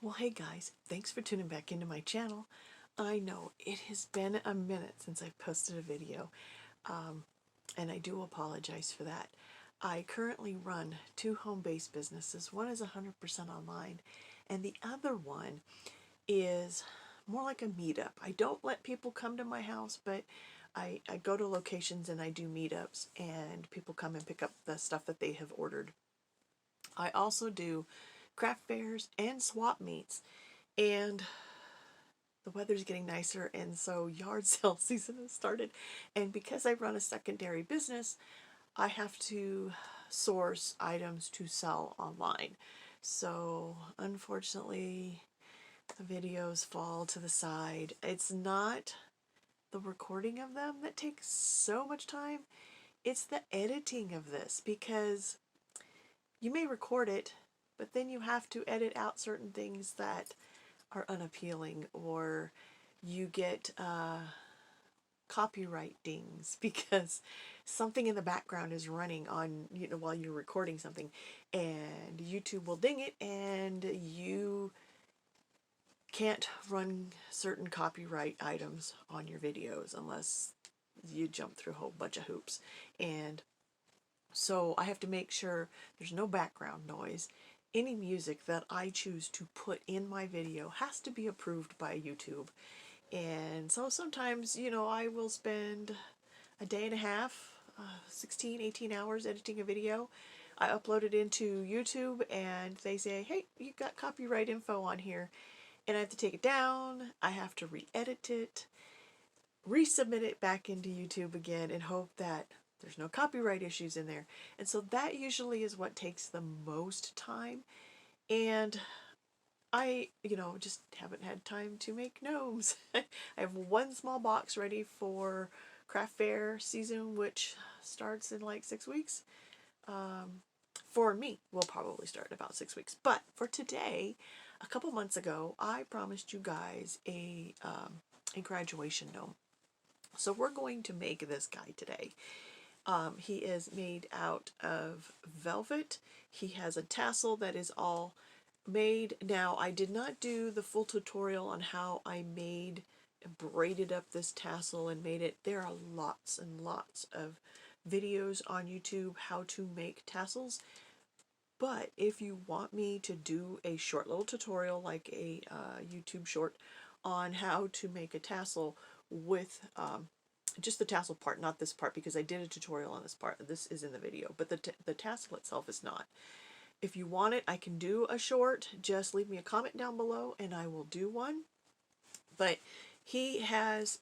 Well, hey guys, thanks for tuning back into my channel. I know it has been a minute since I've posted a video, and I do apologize for that. I currently run two home-based businesses. One is 100% online, and the other one is more like a meetup. I don't let people come to my house, but I go to locations and I do meetups, and people come and pick up the stuff that they have ordered. I also do craft fairs and swap meets, and the weather's getting nicer, and so yard sale season has started. And because I run a secondary business, I have to source items to sell online. So unfortunately, the videos fall to the side. It's not the recording of them that takes so much time, it's the editing of this, because you may record it, but then you have to edit out certain things that are unappealing, or you get copyright dings because something in the background is running on, while you're recording something, and YouTube will ding it, and you can't run certain copyright items on your videos unless you jump through a whole bunch of hoops. And so I have to make sure there's no background noise. Any music that I choose to put in my video has to be approved by YouTube. And so sometimes, I will spend a day and a half, 16, 18 hours editing a video. I upload it into YouTube and they say, hey, you got copyright info on here. And I have to take it down. I have to re-edit it, resubmit it back into YouTube again, and hope that there's no copyright issues in there. And so that usually is what takes the most time. And I, just haven't had time to make gnomes. I have one small box ready for craft fair season, which starts in like 6 weeks. For me, will probably start in about 6 weeks. But for today, a couple months ago, I promised you guys a graduation gnome. So we're going to make this guy today. He is made out of velvet. He has a tassel that is all made. Now, I did not do the full tutorial on how I braided up this tassel and made it. There are lots and lots of videos on YouTube how to make tassels. But if you want me to do a short little tutorial, like a YouTube short, on how to make a tassel with just the tassel part, not this part, because I did a tutorial on this part. This is in the video, but the tassel itself is not. If you want it, I can do a short. Just leave me a comment down below and I will do one. But he has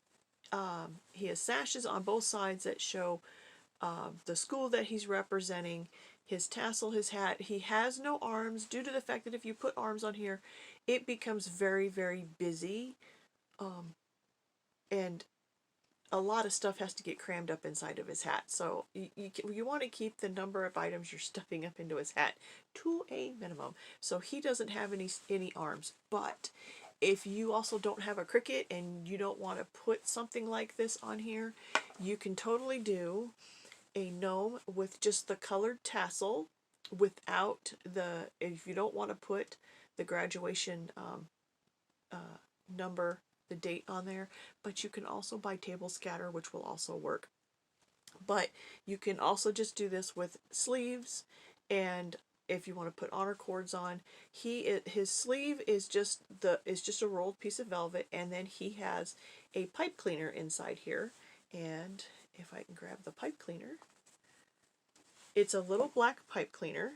sashes on both sides that show the school that he's representing, his tassel, his hat. He has no arms due to the fact that if you put arms on here, it becomes very, very busy. And a lot of stuff has to get crammed up inside of his hat. So you want to keep the number of items you're stuffing up into his hat to a minimum. So he doesn't have any arms. But if you also don't have a Cricut and you don't want to put something like this on here, you can totally do a gnome with just the colored tassel without if you don't want to put the graduation number, the date on there. But you can also buy table scatter, which will also work. But you can also just do this with sleeves, and if you want to put honor cords on, his sleeve is just a rolled piece of velvet, and then he has a pipe cleaner inside here. And if I can grab the pipe cleaner, it's a little black pipe cleaner,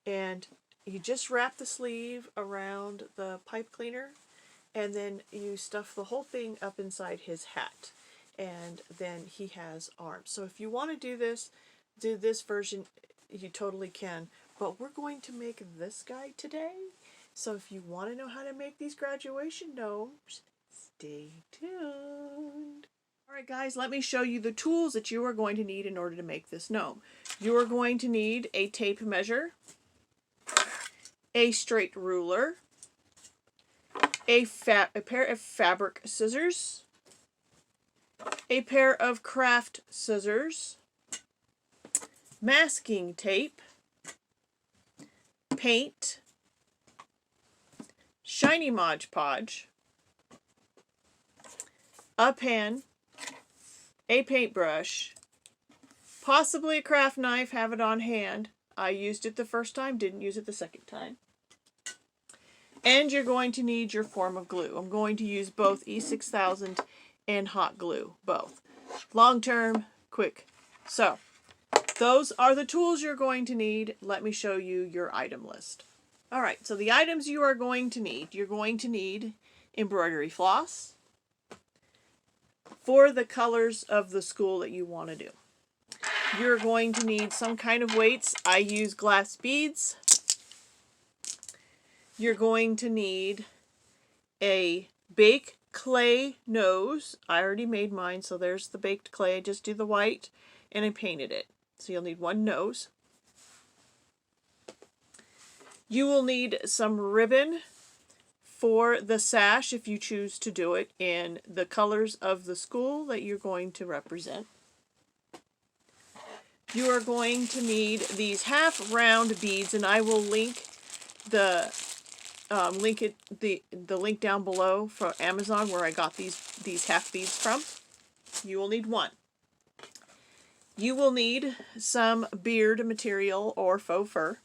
and you just wrap the sleeve around the pipe cleaner, and then you stuff the whole thing up inside his hat, and then he has arms. So if you want to do this version, you totally can. But we're going to make this guy today. So if you want to know how to make these graduation gnomes, stay tuned. Alright guys, let me show you the tools that you are going to need in order to make this gnome. You are going to need a tape measure, a straight ruler, a pair of fabric scissors, a pair of craft scissors, masking tape, paint, shiny Modge Podge, a pen, a paintbrush, possibly a craft knife, have it on hand. I used it the first time, didn't use it the second time. And you're going to need your form of glue. I'm going to use both E6000 and hot glue, both. Long term, quick. So, those are the tools you're going to need. Let me show you your item list. Alright, so the items you are going to need. You're going to need embroidery floss for the colors of the school that you want to do. You're going to need some kind of weights. I use glass beads. You're going to need a baked clay nose. I already made mine, so there's the baked clay. I just do the white and I painted it. So you'll need one nose. You will need some ribbon for the sash if you choose to do it in the colors of the school that you're going to represent. You are going to need these half round beads, and I will link the link down below for Amazon where I got these half beads from. You will need one. You will need some beard material or faux fur.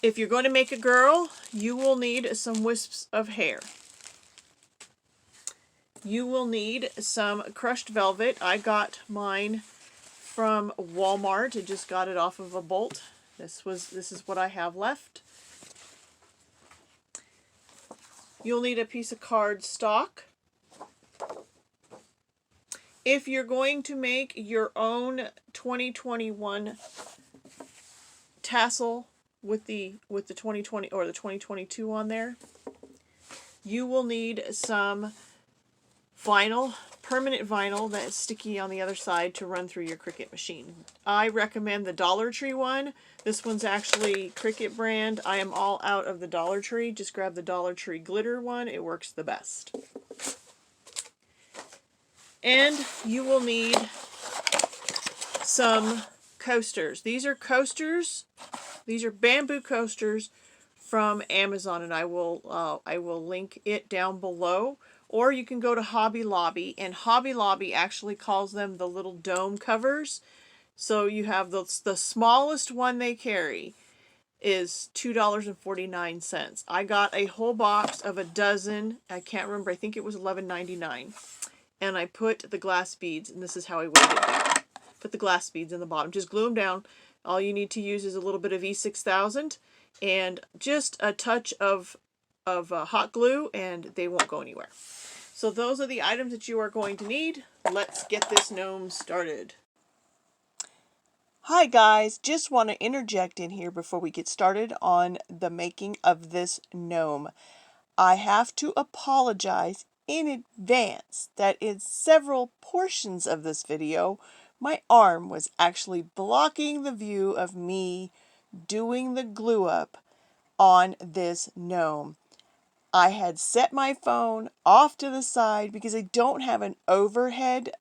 If you're going to make a girl, you will need some wisps of hair. You will need some crushed velvet. I got mine from Walmart. I just got it off of a bolt. This is what I have left. You'll need a piece of cardstock. If you're going to make your own 2021 tassel with the 2020 or the 2022 on there, you will need some vinyl, permanent vinyl that is sticky on the other side to run through your Cricut machine. I recommend the Dollar Tree one. This one's actually Cricut brand. I am all out of the Dollar Tree. Just grab the Dollar Tree glitter one. It works the best. And you will need some coasters. These are coasters. These are bamboo coasters from Amazon, and I will link it down below. Or you can go to Hobby Lobby, and Hobby Lobby actually calls them the little dome covers. So you have the smallest one they carry is $2.49. I got a whole box of a dozen. I can't remember. I think it was $11.99. And I put the glass beads, and this is how I weighed it down. Put the glass beads in the bottom. Just glue them down. All you need to use is a little bit of E6000 and just a touch of hot glue, and they won't go anywhere. So those are the items that you are going to need. Let's get this gnome started. Hi guys, just want to interject in here before we get started on the making of this gnome. I have to apologize in advance that in several portions of this video, my arm was actually blocking the view of me doing the glue up on this gnome. I had set my phone off to the side because I don't have an overhead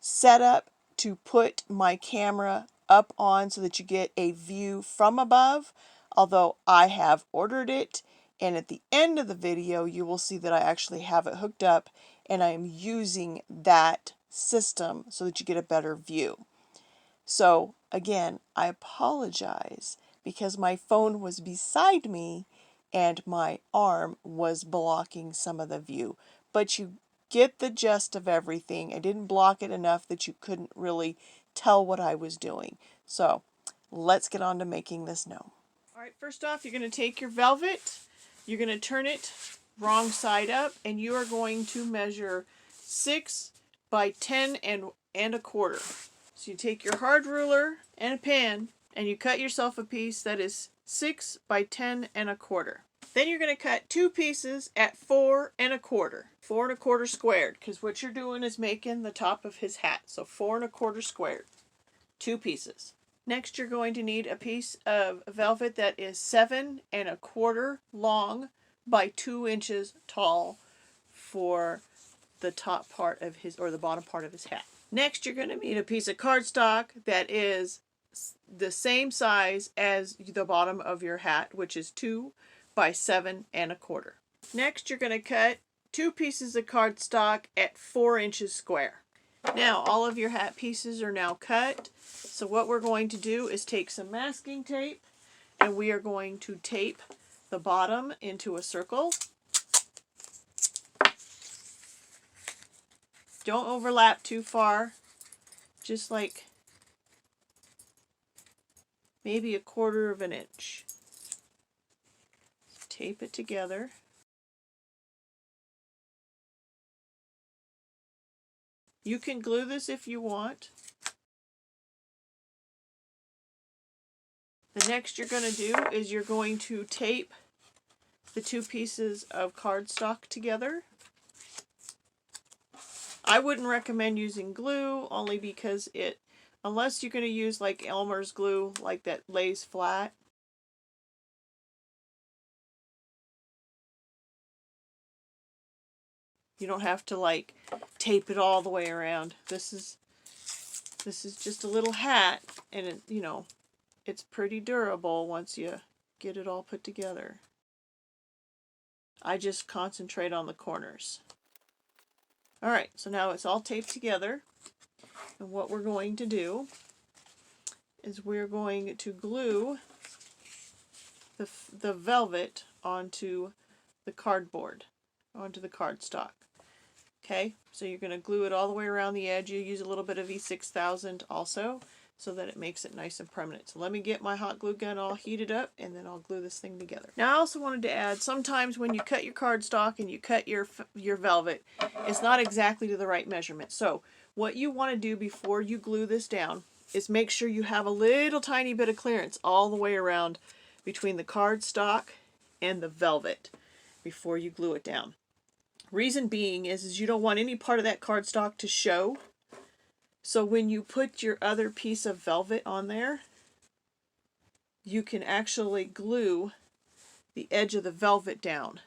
setup to put my camera up on so that you get a view from above, although I have ordered it, and at the end of the video you will see that I actually have it hooked up and I am using that system so that you get a better view. So again, I apologize because my phone was beside me and my arm was blocking some of the view, but you get the gist of everything. I didn't block it enough that you couldn't really tell what I was doing. So let's get on to making this gnome. Alright, first off, you're going to take your velvet, you're going to turn it wrong side up, and you are going to measure 6 by 10 and a quarter. So you take your hard ruler and a pen, and you cut yourself a piece that is 6 by 10 and a quarter. Then you're going to cut 2 pieces at 4 and a quarter. 4 and a quarter squared, because what you're doing is making the top of his hat. So 4 and a quarter squared. 2 pieces. Next you're going to need a piece of velvet that is 7 and a quarter long by 2 inches tall for the top part of his, or the bottom part of his hat. Next you're going to need a piece of cardstock that is the same size as the bottom of your hat, which is 2 by 7 1/4. Next, you're going to cut 2 pieces of cardstock at 4 inches square. Now, all of your hat pieces are now cut. So what we're going to do is take some masking tape, and we are going to tape the bottom into a circle. Don't overlap too far, just like maybe 1/4 of an inch. Tape it together. You can glue this if you want. The next you're going to do is you're going to tape the 2 pieces of cardstock together. I wouldn't recommend using glue, only because unless you're going to use like Elmer's glue, like that lays flat. You don't have to like tape it all the way around. This is just a little hat, and it, you know, it's pretty durable once you get it all put together. I just concentrate on the corners. Alright, so now it's all taped together. And what we're going to do is we're going to glue the velvet onto the cardboard, onto the cardstock. Okay, so you're going to glue it all the way around the edge. You use a little bit of E6000 also, so that it makes it nice and permanent. So let me get my hot glue gun all heated up, and then I'll glue this thing together. Now I also wanted to add, sometimes when you cut your cardstock and you cut your velvet, it's not exactly to the right measurement. So what you want to do before you glue this down is make sure you have a little tiny bit of clearance all the way around between the cardstock and the velvet before you glue it down. Reason being is you don't want any part of that cardstock to show. So when you put your other piece of velvet on there, you can actually glue the edge of the velvet down,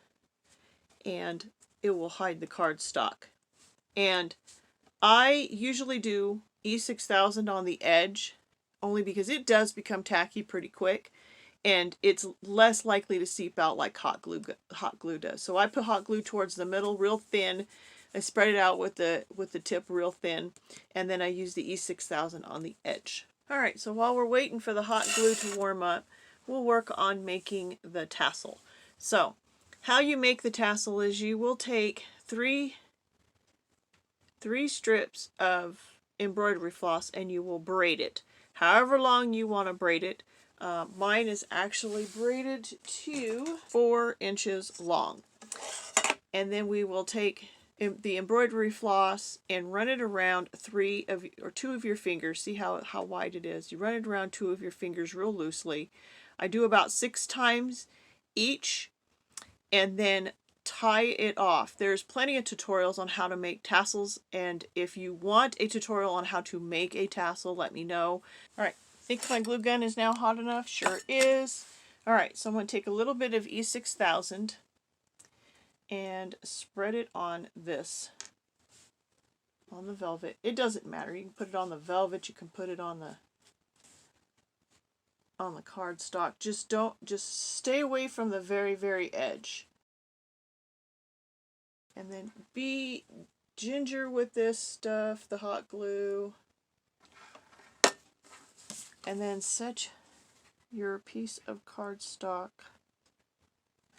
and it will hide the cardstock. And I usually do E6000 on the edge, only because it does become tacky pretty quick, and it's less likely to seep out like hot glue does. So I put hot glue towards the middle real thin. I spread it out with the tip real thin, and then I use the E6000 on the edge. Alright, so while we're waiting for the hot glue to warm up, we'll work on making the tassel. So, how you make the tassel is you will take three strips of embroidery floss, and you will braid it. However long you want to braid it. Mine is actually braided to 4 inches long. And then we will take the embroidery floss and run it around 2 of your fingers. See how wide it is. You run it around 2 of your fingers real loosely. I do about 6 times each, and then tie it off. There's plenty of tutorials on how to make tassels, and if you want a tutorial on how to make a tassel, let me know. Alright, I think my glue gun is now hot enough. Sure is. Alright, so I'm going to take a little bit of E6000 and spread it on the velvet. It doesn't matter. You can put it on the velvet. You can put it on the cardstock. Just stay away from the very, very edge. And then be ginger with this stuff, the hot glue. And then set your piece of cardstock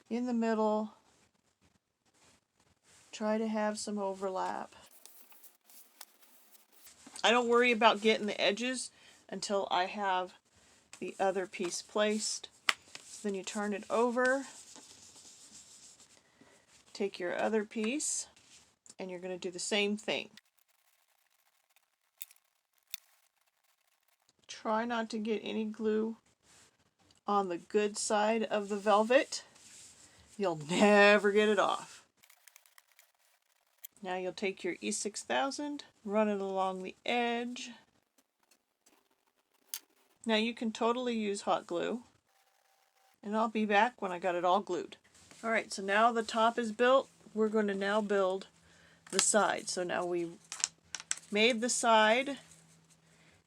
in the middle. Try to have some overlap. I don't worry about getting the edges until I have the other piece placed. So then you turn it over. Take your other piece, and you're going to do the same thing. Try not to get any glue on the good side of the velvet. You'll never get it off. Now you'll take your E6000, run it along the edge. Now you can totally use hot glue, and I'll be back when I got it all glued. Alright, so now the top is built. We're going to now build the side. So now we made the side,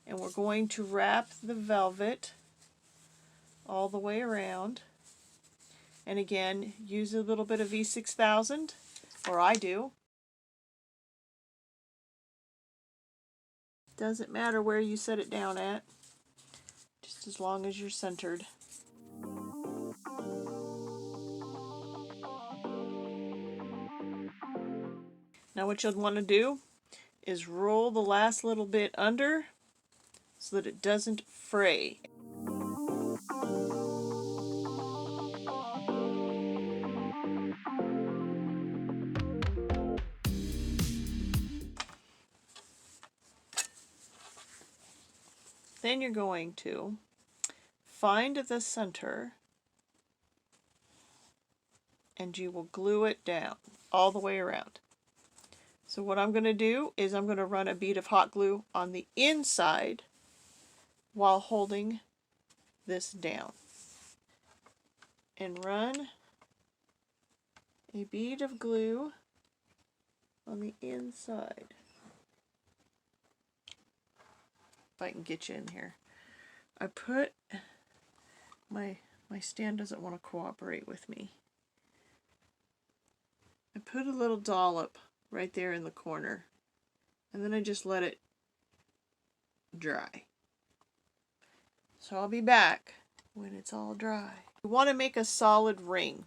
And we're going to wrap the velvet all the way around. And again, use a little bit of V6000, or I do. Doesn't matter where you set it down at, just as long as you're centered. Now what you'll want to do is roll the last little bit under so that it doesn't fray. Then you're going to find the center and you will glue it down all the way around. So what I'm going to do is I'm going to run a bead of hot glue on the inside while holding this down. And run a bead of glue on the inside. If I can get you in here. I put my stand doesn't want to cooperate with me. I put a little dollop right there in the corner, and then I just let it dry. So I'll be back when it's all dry. You want to make a solid ring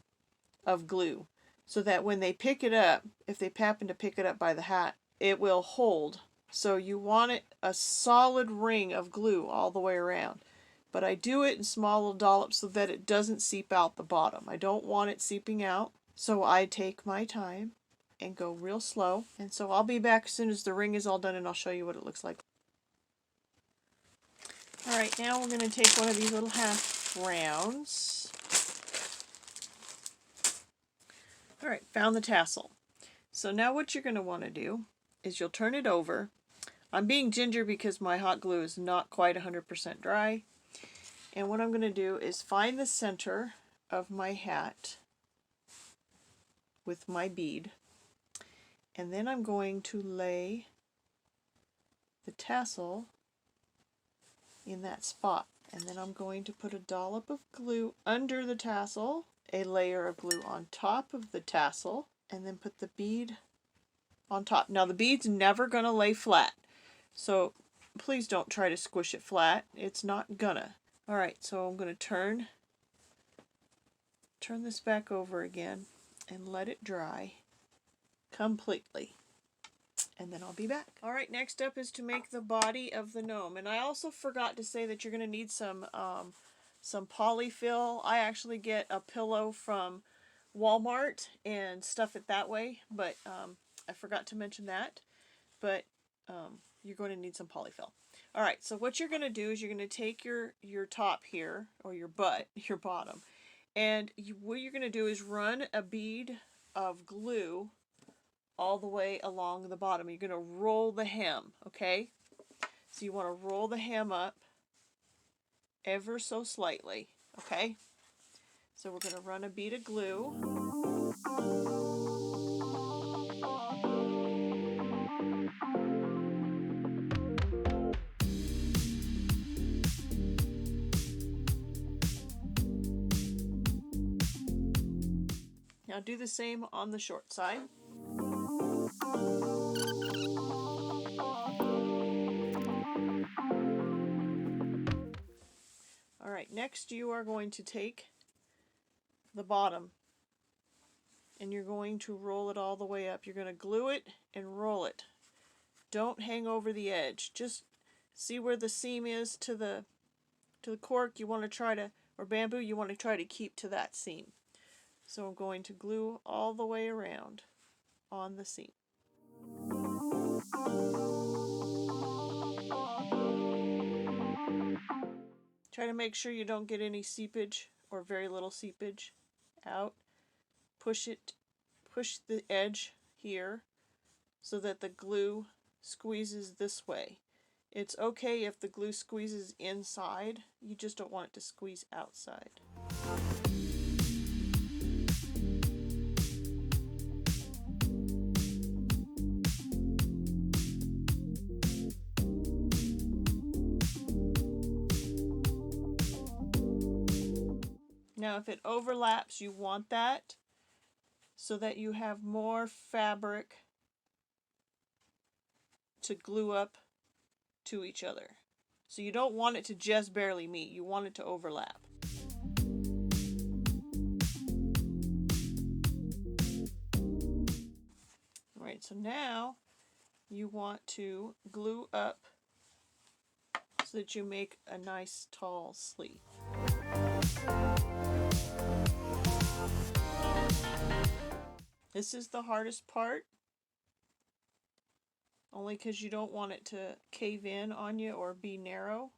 of glue so that when they pick it up, if they happen to pick it up by the hat, it will hold. So you want it a solid ring of glue all the way around. But I do it in small little dollops so that it doesn't seep out the bottom. I don't want it seeping out, so I take my time and go real slow. And so I'll be back as soon as the ring is all done and I'll show you what it looks like. Alright, now we're going to take one of these little half rounds. Alright, found the tassel. So now what you're going to want to do is you'll turn it over. I'm being ginger because my hot glue is not quite 100% dry. And what I'm going to do is find the center of my hat with my bead. And then I'm going to lay the tassel in that spot. And then I'm going to put a dollop of glue under the tassel, a layer of glue on top of the tassel, and then put the bead on top. Now the bead's never going to lay flat, so please don't try to squish it flat. It's not gonna. Alright, so I'm going to turn this back over again and let it dry completely. And then I'll be back. Alright, next up is to make the body of the gnome. And I also forgot to say that you're going to need some polyfil. I actually get a pillow from Walmart and stuff it that way, but I forgot to mention that. But you're going to need some polyfil. Alright, so what you're going to do is you're going to take your top here, or your bottom, and what you're going to do is run a bead of glue all the way along the bottom. You're going to roll the hem, okay? So you want to roll the hem up ever so slightly, okay? So we're going to run a bead of glue. Now do the same on the short side. Alright, next you are going to take the bottom and you're going to roll it all the way up. You're going to glue it and roll it. Don't hang over the edge. Just see where the seam is to the cork. You want to try to, or bamboo, you want to try to keep to that seam. So I'm going to glue all the way around on the seam. Try to make sure you don't get any seepage or very little seepage out. Push the edge here so that the glue squeezes this way. It's okay if the glue squeezes inside, you just don't want it to squeeze outside. Now if it overlaps, you want that so that you have more fabric to glue up to each other. So you don't want it to just barely meet, you want it to overlap. Alright, so now you want to glue up so that you make a nice tall sleeve. This is the hardest part, only because you don't want it to cave in on you or be narrow.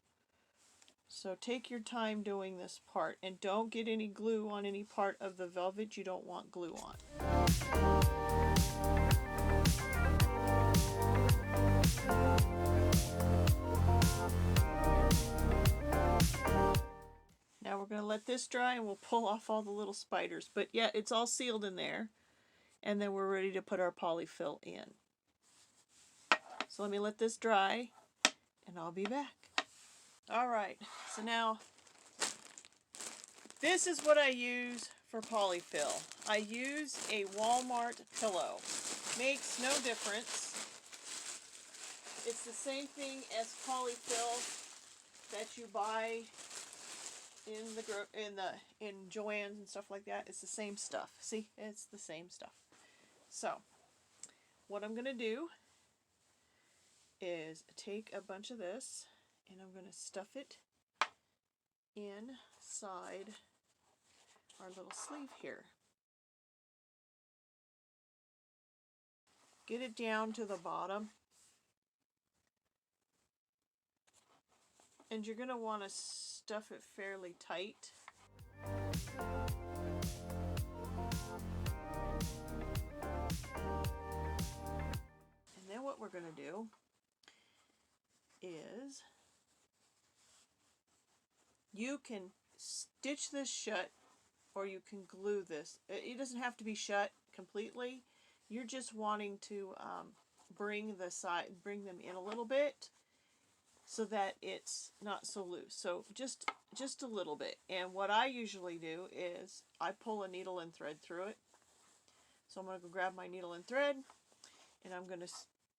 So take your time doing this part, and don't get any glue on any part of the velvet you don't want glue on. Now we're going to let this dry and we'll pull off all the little spiders. But yeah, it's all sealed in there. And then we're ready to put our polyfil in. So let me let this dry and I'll be back. Alright, so now this is what I use for polyfil. I use a Walmart pillow. Makes no difference. It's the same thing as polyfil that you buy in Joann's and stuff like that. It's the same stuff. See, it's the same stuff. So, what I'm gonna do is take a bunch of this and I'm gonna stuff it inside our little sleeve here. Get it down to the bottom. And you're going to want to stuff it fairly tight. And then what we're going to do is you can stitch this shut or you can glue this. It doesn't have to be shut completely. You're just wanting to bring them in a little bit so that it's not so loose. So just a little bit. And what I usually do is I pull a needle and thread through it. So I'm going to go grab my needle and thread and I'm going to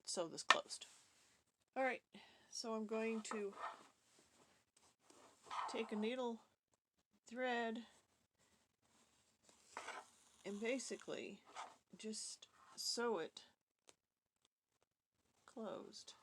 sew this closed. Alright, so I'm going to take a needle, thread, and basically just sew it closed.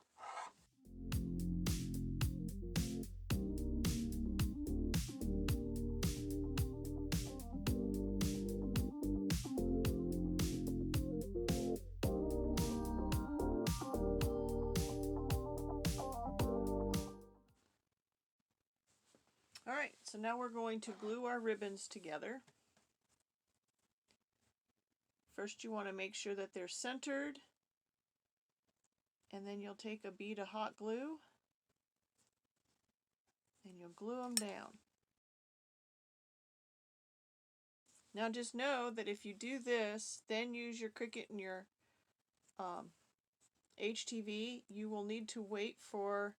Alright, so now we're going to glue our ribbons together. First you want to make sure that they're centered, and then you'll take a bead of hot glue and you'll glue them down. Now just know that if you do this, then use your Cricut and your HTV, you will need to wait for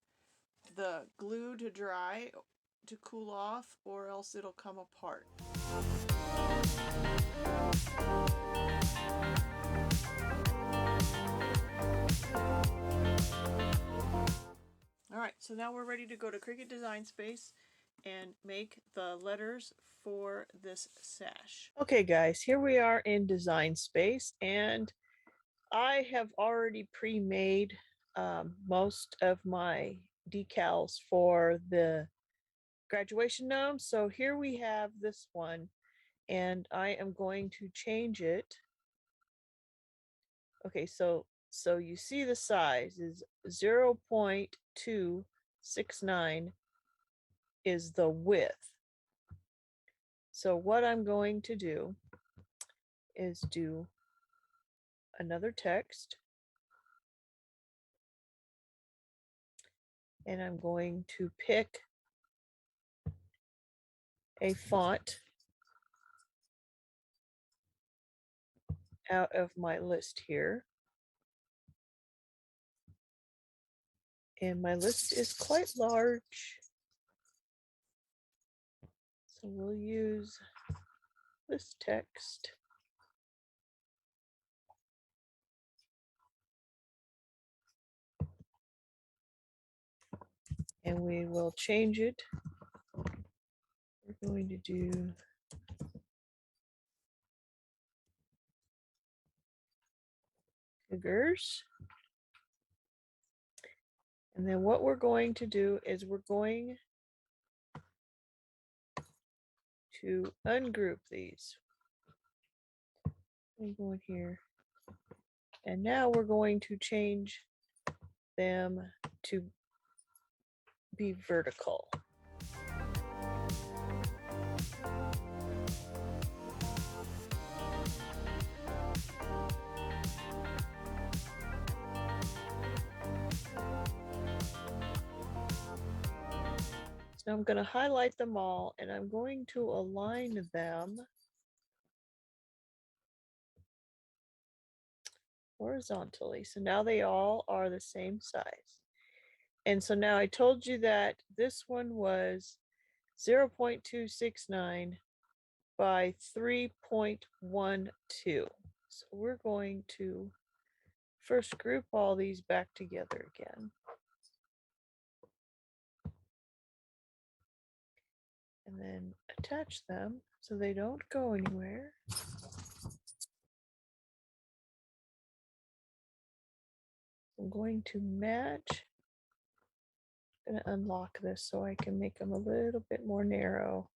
the glue to dry, to cool off, or else it'll come apart. Alright, so now we're ready to go to Cricut Design Space and make the letters for this sash. Okay guys, here we are in Design Space, and I have already pre-made most of my decals for the graduation gnome. So here we have this one, and I am going to change it. Okay, so you see the size is 0.269 is the width. So what I'm going to do is do another text, and I'm going to pick a font out of my list here. And my list is quite large, So we'll use this text. And we will change it. We're going to do cougars. And then what we're going to do is we're going to ungroup these. Let me go in here. And now we're going to change them to be vertical. So I'm going to highlight them all and I'm going to align them horizontally. So now they all are the same size. And so now I told you that this one was 0.269 by 3.12. So we're going to first group all these back together again. And then attach them so they don't go anywhere. I'm going to match. I'm going to unlock this so I can make them a little bit more narrow.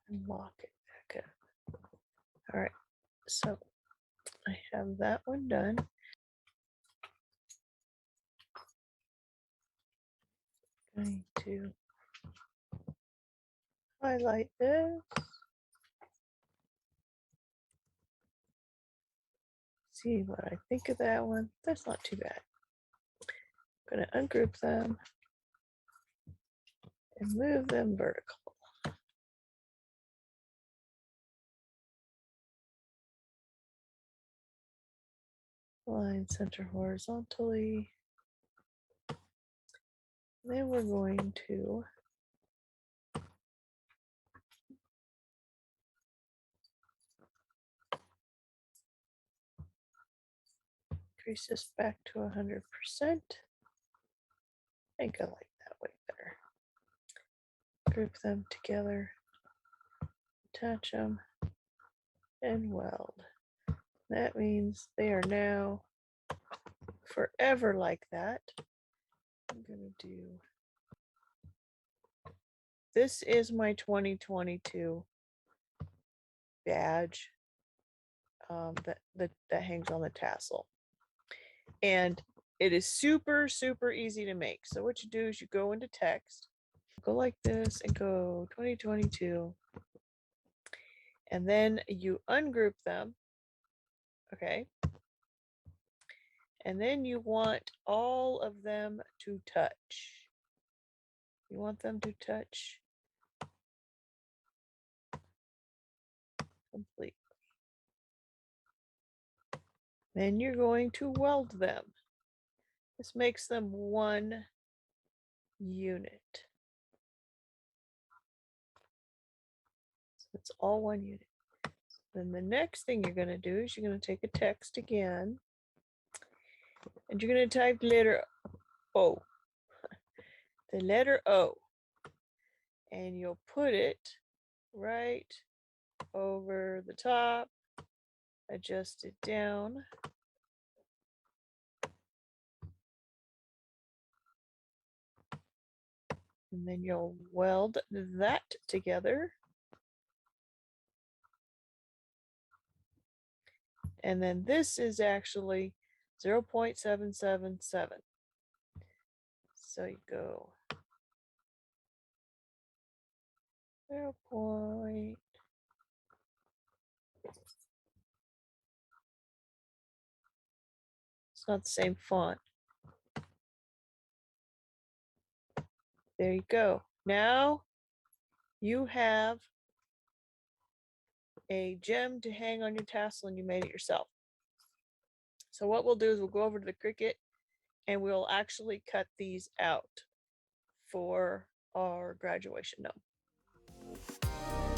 And lock it back up. All right, so I have that one done. Going to highlight this. See what I think of that one. That's not too bad. I'm going to ungroup them and move them vertical. Line center horizontally. Then we're going to increase this back to 100%. I think I like that way better. Group them together, attach them, and weld. That means they are now forever like that. I'm going to do, this is my 2022 badge that hangs on the tassel. And it is super, super easy to make. So what you do is you go into text, go like this and go 2022. And then you ungroup them. Okay. And then you want all of them to touch. You want them to touch completely. Then you're going to weld them. This makes them one unit. So it's all one unit. Then the next thing you're going to do is you're going to take a text again and you're going to type letter O. The letter O. And you'll put it right over the top, adjust it down. And then you'll weld that together. And then this is actually 0.777. So you go 0. It's not the same font. There you go. Now you have a gem to hang on your tassel and you made it yourself. So what we'll do is we'll go over to the Cricut and we'll actually cut these out for our graduation gnome.